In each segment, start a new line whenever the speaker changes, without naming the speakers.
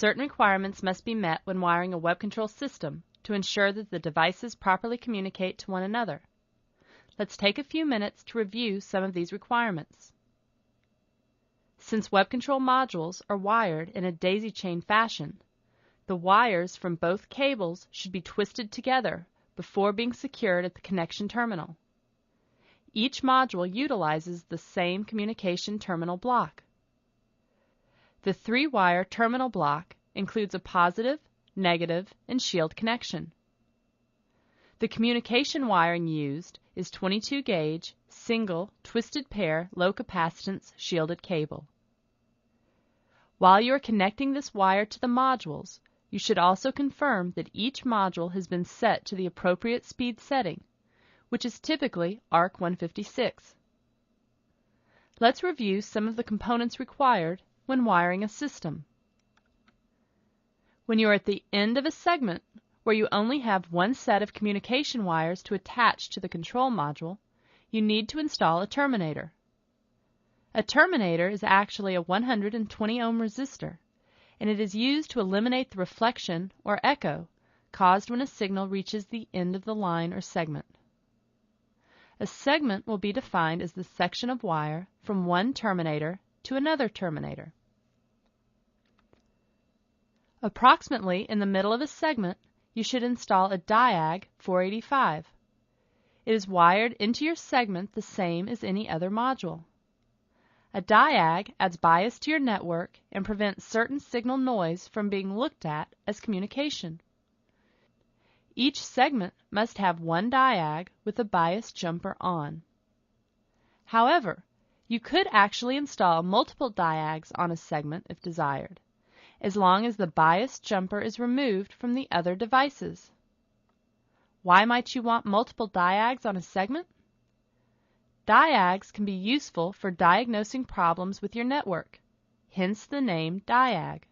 Certain requirements must be met when wiring a web control system to ensure that the devices properly communicate to one another. Let's take a few minutes to review some of these requirements. Since web control modules are wired in a daisy chain fashion, the wires from both cables should be twisted together before being secured at the connection terminal. Each module utilizes the same communication terminal block. The 3-wire terminal block includes a positive, negative, and shield connection. The communication wiring used is 22 gauge, single, twisted pair, low capacitance shielded cable. While you are connecting this wire to the modules, you should also confirm that each module has been set to the appropriate speed setting, which is typically ARC 156. Let's review some of the components required when wiring a system. When you are at the end of a segment where you only have one set of communication wires to attach to the control module, you need to install a terminator. A terminator is actually a 120 ohm resistor, and it is used to eliminate the reflection or echo caused when a signal reaches the end of the line or segment. A segment will be defined as the section of wire from one terminator to another terminator. Approximately in the middle of a segment, you should install a diag 485. It is wired into your segment the same as any other module. A diag adds bias to your network and prevents certain signal noise from being looked at as communication. Each segment must have one diag with a bias jumper on. However, you could actually install multiple diags on a segment if desired, as long as the bias jumper is removed from the other devices. Why might you want multiple diags on a segment? Diags can be useful for diagnosing problems with your network, hence the name diag.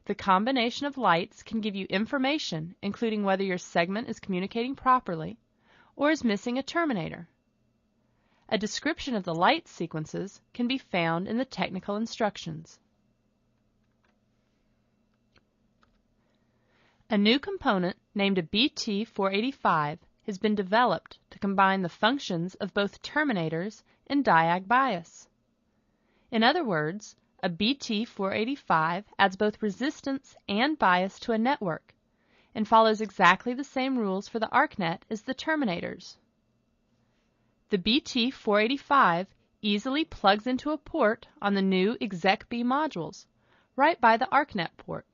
The combination of lights can give you information including whether your segment is communicating properly or is missing a terminator. A description of the light sequences can be found in the technical instructions. A new component named a BT485 has been developed to combine the functions of both terminators and diag bias. In other words, a BT485 adds both resistance and bias to a network and follows exactly the same rules for the ArcNet as the terminators. The BT485 easily plugs into a port on the new exec-B modules, right by the ArcNet port.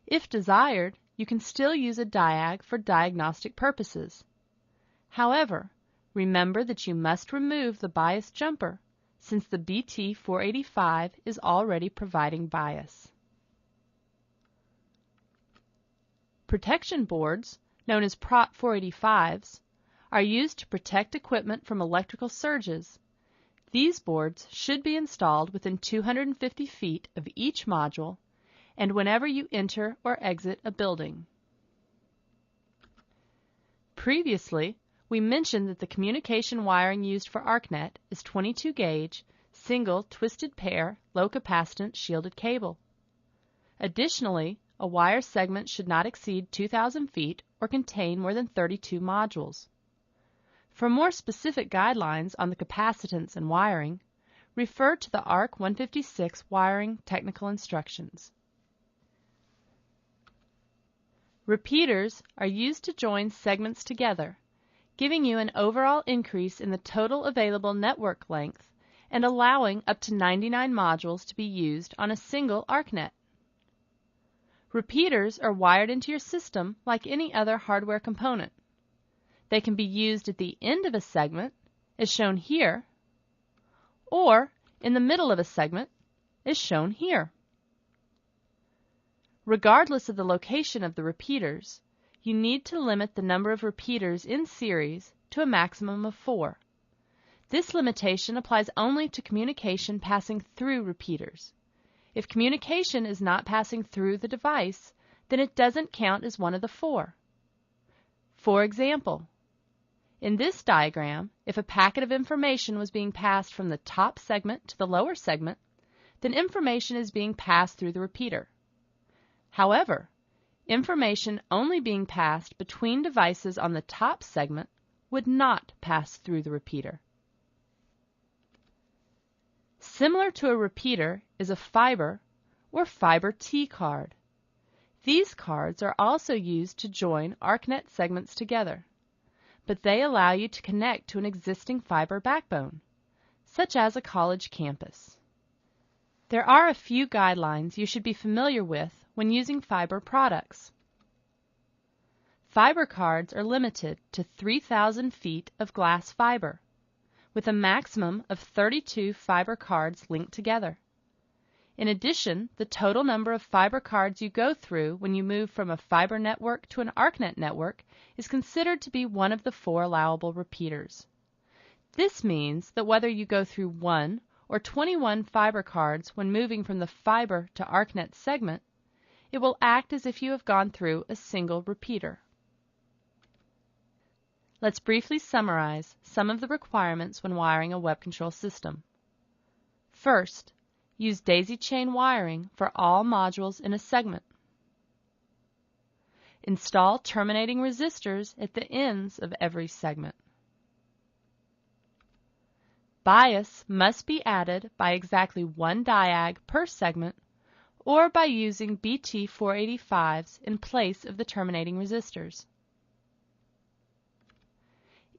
If desired, you can still use a diag for diagnostic purposes. However, remember that you must remove the bias jumper since the BT485 is already providing bias. Protection boards, known as PROT 485s, are used to protect equipment from electrical surges. These boards should be installed within 250 feet of each module and whenever you enter or exit a building. Previously, we mentioned that the communication wiring used for ArcNet is 22 gauge, single twisted pair, low capacitance shielded cable. Additionally, a wire segment should not exceed 2,000 feet or contain more than 32 modules. For more specific guidelines on the capacitance and wiring, refer to the ARC 156 wiring technical instructions. Repeaters are used to join segments together, giving you an overall increase in the total available network length and allowing up to 99 modules to be used on a single ArcNet. Repeaters are wired into your system like any other hardware component. They can be used at the end of a segment, as shown here, or in the middle of a segment, as shown here. Regardless of the location of the repeaters, you need to limit the number of repeaters in series to a maximum of 4. This limitation applies only to communication passing through repeaters. If communication is not passing through the device, then it doesn't count as one of the 4. For example, in this diagram, if a packet of information was being passed from the top segment to the lower segment, then information is being passed through the repeater. However, information only being passed between devices on the top segment would not pass through the repeater. Similar to a repeater is a fiber or fiber T card. These cards are also used to join ArcNet segments together, but they allow you to connect to an existing fiber backbone, such as a college campus. There are a few guidelines you should be familiar with when using fiber products. Fiber cards are limited to 3,000 feet of glass fiber, with a maximum of 32 fiber cards linked together. In addition, the total number of fiber cards you go through when you move from a fiber network to an ArcNet network is considered to be one of the 4 allowable repeaters. This means that whether you go through 1 or 21 fiber cards when moving from the fiber to ArcNet segment, it will act as if you have gone through a single repeater. Let's briefly summarize some of the requirements when wiring a web control system. First, use daisy chain wiring for all modules in a segment. Install terminating resistors at the ends of every segment. Bias must be added by exactly 1 diag per segment or by using BT485s in place of the terminating resistors.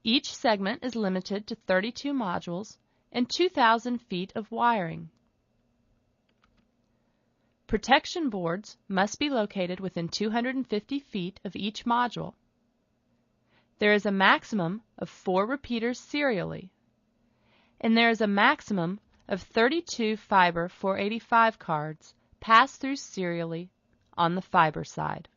Each segment is limited to 32 modules and 2,000 feet of wiring. Protection boards must be located within 250 feet of each module. There is a maximum of 4 repeaters serially, and there is a maximum of 32 fiber 485 cards passed through serially on the fiber side.